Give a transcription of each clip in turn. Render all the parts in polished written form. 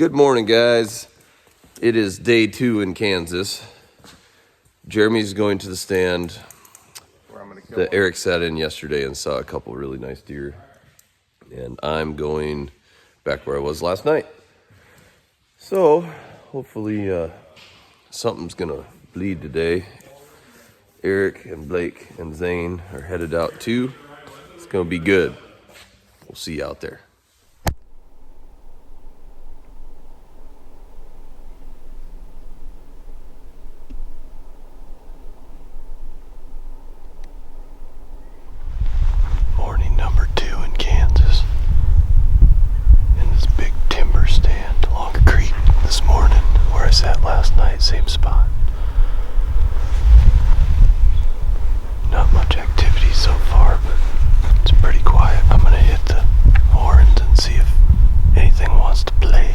Good morning, guys. It is day 2 in Kansas. Jeremy's going to the stand that Eric sat in yesterday and saw a couple really nice deer. And I'm going back where I was last night. So, hopefully something's going to bleed today. Eric and Blake and Zane are headed out too. It's going to be good. We'll see you out there. Morning number 2 in Kansas. In this big timber stand along a creek this morning where I sat last night, same spot. Not much activity so far, but it's pretty quiet. I'm gonna hit the horns and see if anything wants to play.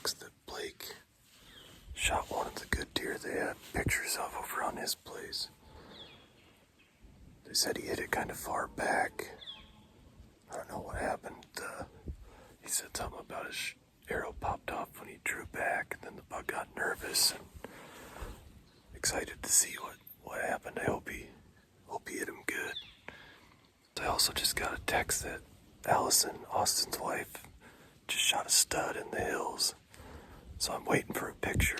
text that Blake shot one of the good deer they had pictures of over on his place. They said he hit it kind of far back. I don't know what happened. He said something about his arrow popped off when he drew back, and then the buck got nervous and excited to see what happened. I hope he hit him good. I also just got a text that Allison, Austin's wife, just shot a stud in the hills. So I'm waiting for a picture.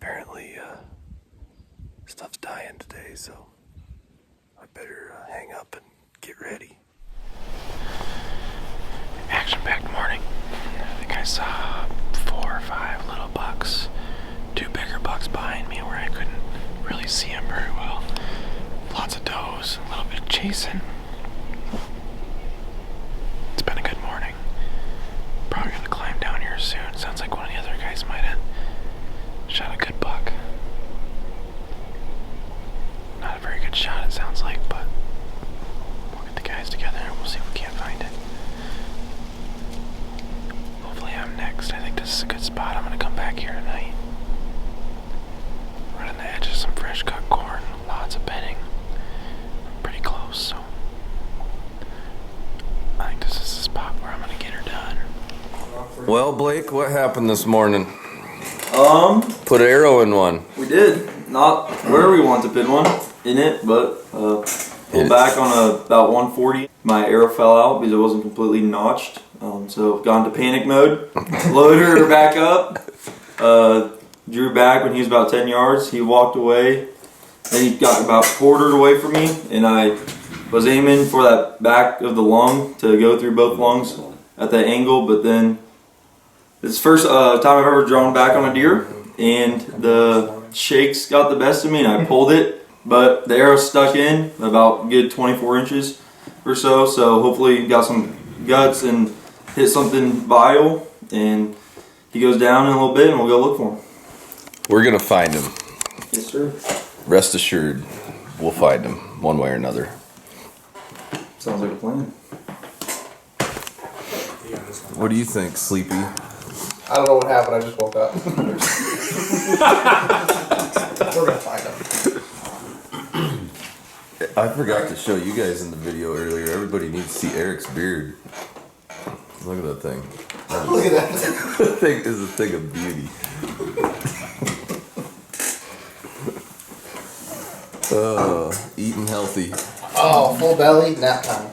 Apparently, stuff's dying today, so I better hang up and get ready. Action-packed morning. I think I saw 4 or 5 little bucks. 2 bigger bucks behind me where I couldn't really see them very well. Lots of does, a little bit of chasing. It's been a good morning. Probably gonna climb down here soon. Sounds like one of the other guys might have shot a good buck. Not a very good shot, it sounds like, but we'll get the guys together and we'll see if we can't find it. Hopefully I'm next. I think this is a good spot. I'm gonna come back here tonight. Right on the edge of some fresh cut corn. Lots of bedding. Pretty close, so I think this is the spot where I'm gonna get her done. Well, Blake, what happened this morning? Put an arrow in one. We did. Not where we want to pin one in it, but pulled back on about 140. My arrow fell out because it wasn't completely notched. So gone to panic mode. Loaded her back up. Drew back when he was about 10 yards. He walked away. Then he got about quartered away from me, and I was aiming for that back of the lung to go through both lungs at that angle, but then it's the first time I've ever drawn back on a deer, and the shakes got the best of me, and I pulled it, but the arrow stuck in about good 24 inches or so, so hopefully got some guts and hit something vital, and he goes down in a little bit, and we'll go look for him. We're gonna find him. Yes, sir. Rest assured, we'll find him one way or another. Sounds like a plan. What do you think, Sleepy? I don't know what happened, I just woke up. We're gonna find him. I forgot to show you guys in the video earlier. Everybody needs to see Eric's beard. Look at that thing. Look at that. That thing is a thing of beauty. Eating healthy. Oh, full belly, nap time.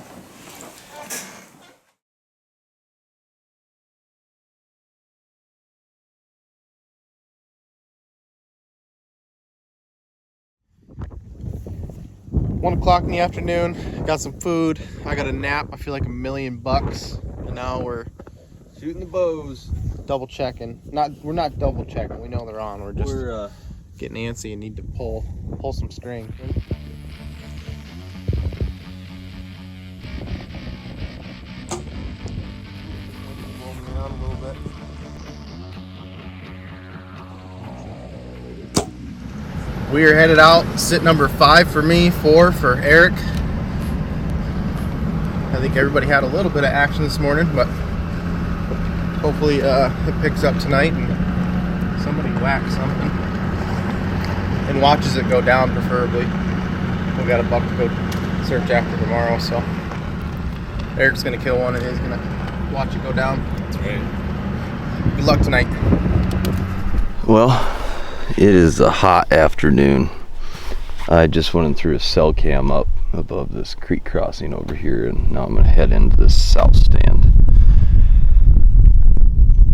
$1:00 in the afternoon. Got some food. I got a nap. I feel like $1,000,000. And now we're Shooting the bows. double checking. We're not double checking. We know they're on. We're just getting antsy and need to pull some string. We are headed out. Sit number 5 for me, 4 for Eric. I think everybody had a little bit of action this morning, but hopefully it picks up tonight and somebody whacks something and watches it go down, preferably. We got a buck to go search after tomorrow, so Eric's gonna kill one and he's gonna watch it go down. That's right. Good luck tonight. Well, it is a hot afternoon. I just went and threw a cell cam up above this creek crossing over here, and now I'm gonna head into this south stand.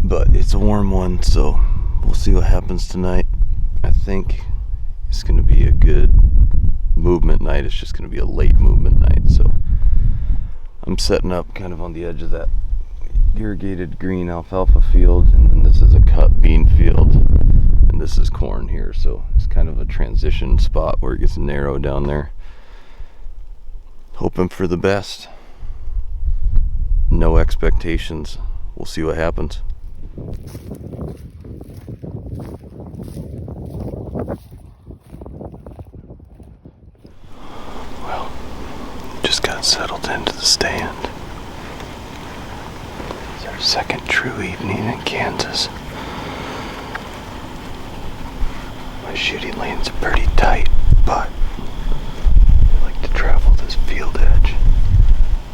But it's a warm one, so we'll see what happens tonight. I think it's gonna be a good movement night. It's just gonna be a late movement night, so I'm setting up kind of on the edge of that irrigated green alfalfa field, and then this is a cut bean field, and this is corn here, so it's kind of a transition spot where it gets narrow down there. Hoping for the best. No expectations. We'll see what happens. Well, just got settled into the stand. It's our second true evening in Kansas. My shooting lane's pretty tight, but I like to travel this field edge.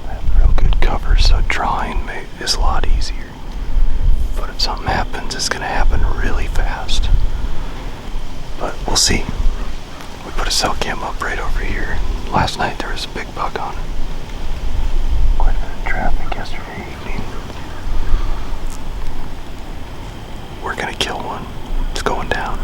I have real good cover, so drawing is a lot easier. But if something happens, it's going to happen really fast. But we'll see. We put a cell cam up right over here. Last night there was a big buck on it. Quite a bit of traffic yesterday evening. We're gonna kill one. It's going down.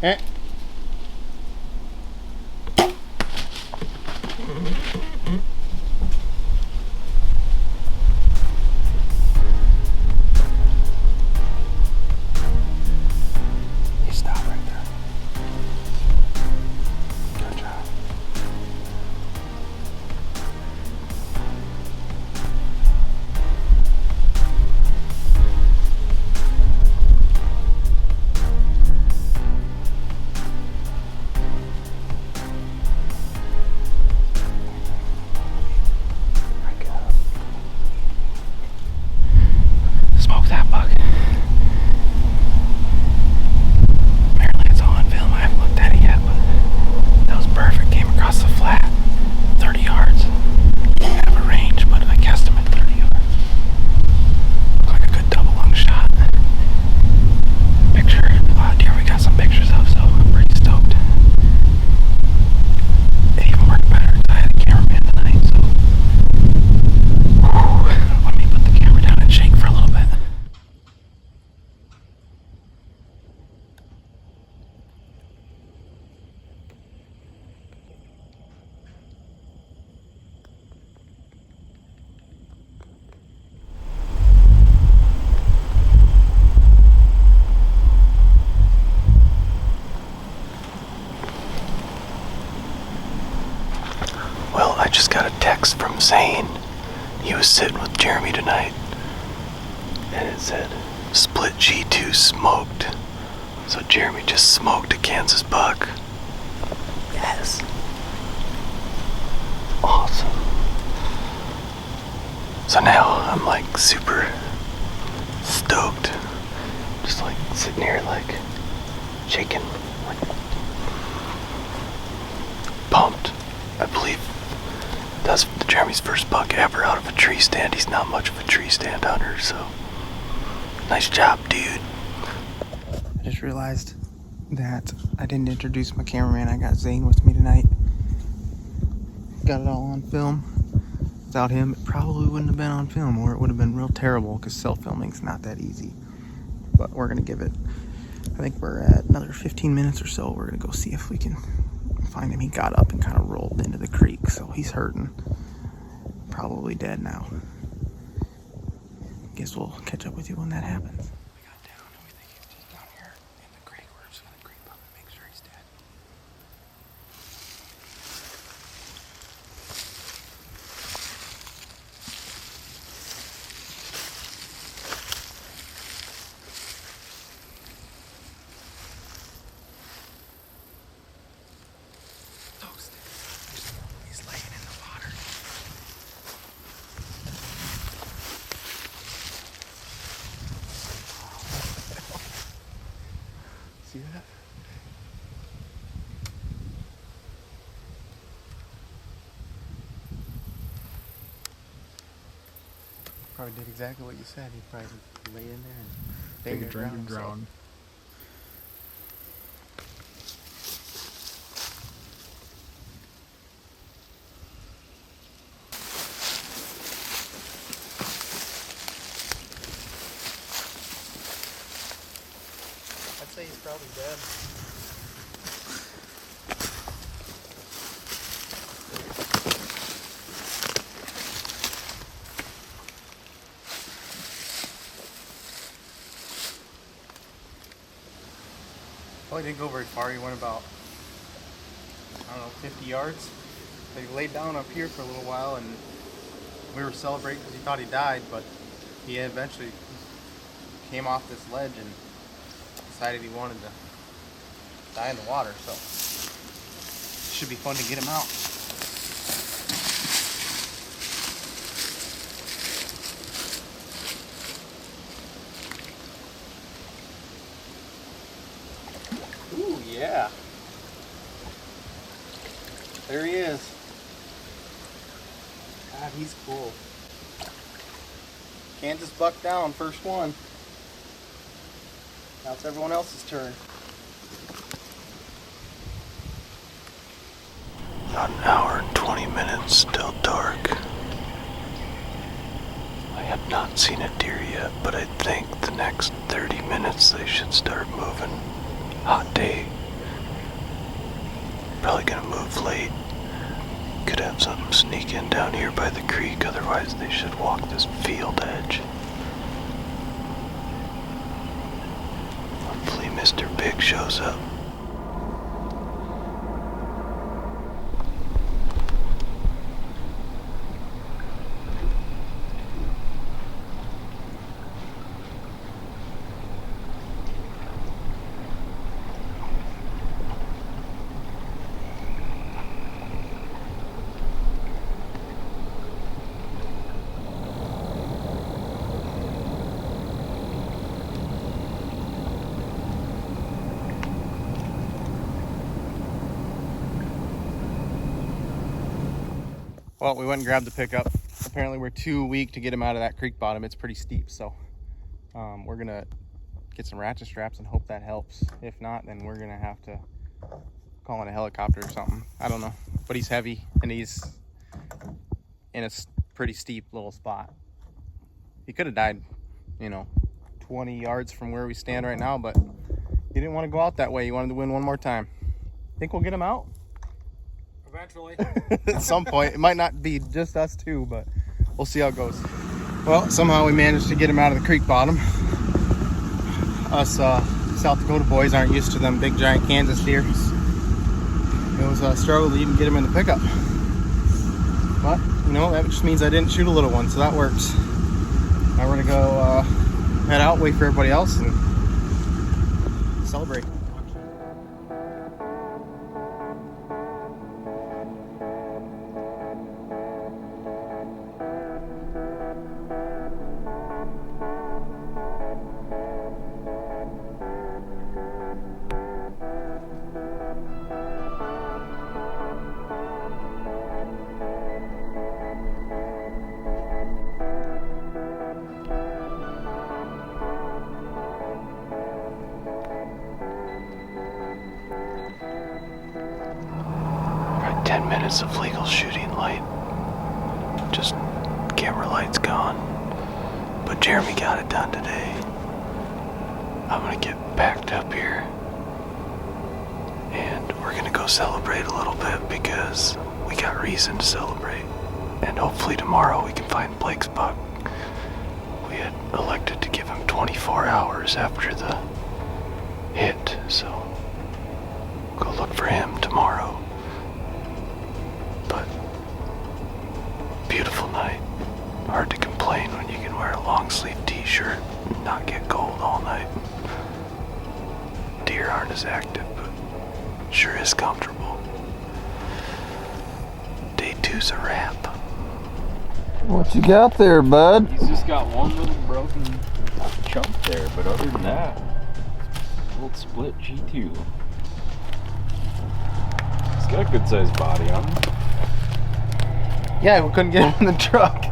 Eh. You stop right there. Good job. Smoke that buck. Apparently it's all on film. I haven't looked at it yet, but that was perfect. Came across the flat, 30 yards. Didn't have a range, but I guessed him at 30 yards. Looked like a good double lung shot. Picture, deer we got some pictures of, so I'm pretty stoked. It even worked better because I had a cameraman tonight, so let me put the camera down and shake for a little bit. Well, I just got a text from Zane. He was sitting with Jeremy tonight, and it said, "Split G2 smoked." So Jeremy just smoked a Kansas buck. Yes. Awesome. So now I'm like super stoked. Just like sitting here like shaking, like pumped. I believe that's Jeremy's first buck ever out of a tree stand. He's not much of a tree stand hunter, so nice job, dude. I just realized that I didn't introduce my cameraman. I got Zane with me tonight. Got it all on film. Without him, it probably wouldn't have been on film, or it would have been real terrible because self-filming's not that easy. But we're gonna give it I think we're at another 15 minutes or so. We're gonna go see if we can find him. He got up and kind of rolled into the creek, so he's hurting. Probably dead now. Guess we'll catch up with you when that happens. We got down and we think he's just down here in the creek. We're just gonna creep up and make sure he's dead. He's laying in the water. See that? Probably did exactly what you said. He probably lay in there and Take a drink and drown. I'd say he's probably dead. Well, he didn't go very far. He went about, I don't know, 50 yards. But he laid down up here for a little while, and we were celebrating because he thought he died, but he eventually came off this ledge and decided he wanted to die in the water, so it should be fun to get him out. Ooh, yeah. There he is. God, he's cool. Kansas buck down, first one. Now it's everyone else's turn. About an hour and 20 minutes, still dark. I have not seen a deer yet, but I think the next 30 minutes they should start moving. Hot day. Probably gonna move late. Could have something sneak in down here by the creek, otherwise they should walk this field edge. Hopefully Mr. Big shows up. Well, we went and grabbed the pickup. Apparently we're too weak to get him out of that creek bottom. It's pretty steep, so we're gonna get some ratchet straps and hope that helps. If not, then we're gonna have to call in a helicopter or something. I don't know, but he's heavy and he's in a pretty steep little spot. He could have died, 20 yards from where we stand right now, but he didn't want to go out that way. He wanted to win one more time. Think we'll get him out? Eventually. At some point. It might not be just us two, but we'll see how it goes. Well, somehow we managed to get him out of the creek bottom. Us South Dakota boys aren't used to them big giant Kansas deer. It was a struggle to even get him in the pickup. But, that just means I didn't shoot a little one, so that works. Now we're gonna go head out, wait for everybody else, and celebrate. About 10 minutes of legal shooting light. Just camera light's gone. But Jeremy got it done today. I'm gonna get packed up here and we're gonna go celebrate a little bit because we got reason to celebrate. And hopefully tomorrow we can find Blake's buck. We had elected to give him 24 hours after the hit, so go look for him tomorrow. But beautiful night. Hard to complain when you can wear a long sleeve t-shirt and not get cold all night. Deer aren't as active, but sure is comfortable. Day 2's a wrap. What you got there, bud? He's just got one little broken chunk there, but other than that, old split G2. He's got a good sized body on him. Yeah, we couldn't get him in the truck.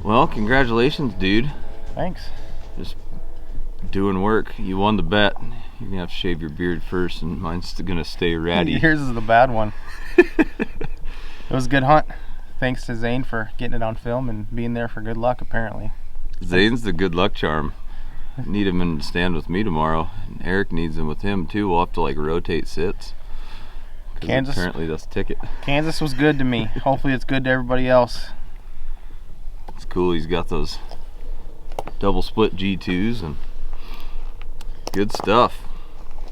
Well, congratulations, dude. Thanks. Just doing work. You won the bet. You're gonna have to shave your beard first, and mine's gonna stay ratty. Yours is the bad one. It was a good hunt. Thanks to Zane for getting it on film and being there for good luck, apparently. Zane's the good luck charm. Need him in the stand with me tomorrow. And Eric needs him with him too. We'll have to like rotate sits. Kansas. Apparently that's a ticket. Kansas was good to me. Hopefully it's good to everybody else. It's cool. He's got those double split G2s and good stuff.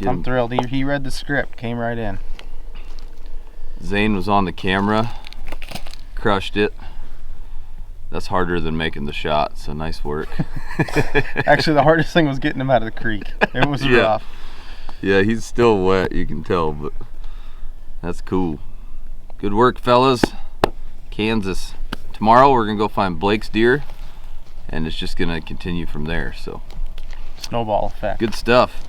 I'm thrilled. He read the script, came right in. Zane was on the camera, crushed it. That's harder than making the shot, so nice work. Actually, the hardest thing was getting him out of the creek. It was rough. Yeah, he's still wet, you can tell, but that's cool. Good work, fellas. Kansas. Tomorrow we're gonna go find Blake's deer, and it's just gonna continue from there, so. Snowball effect. Good stuff.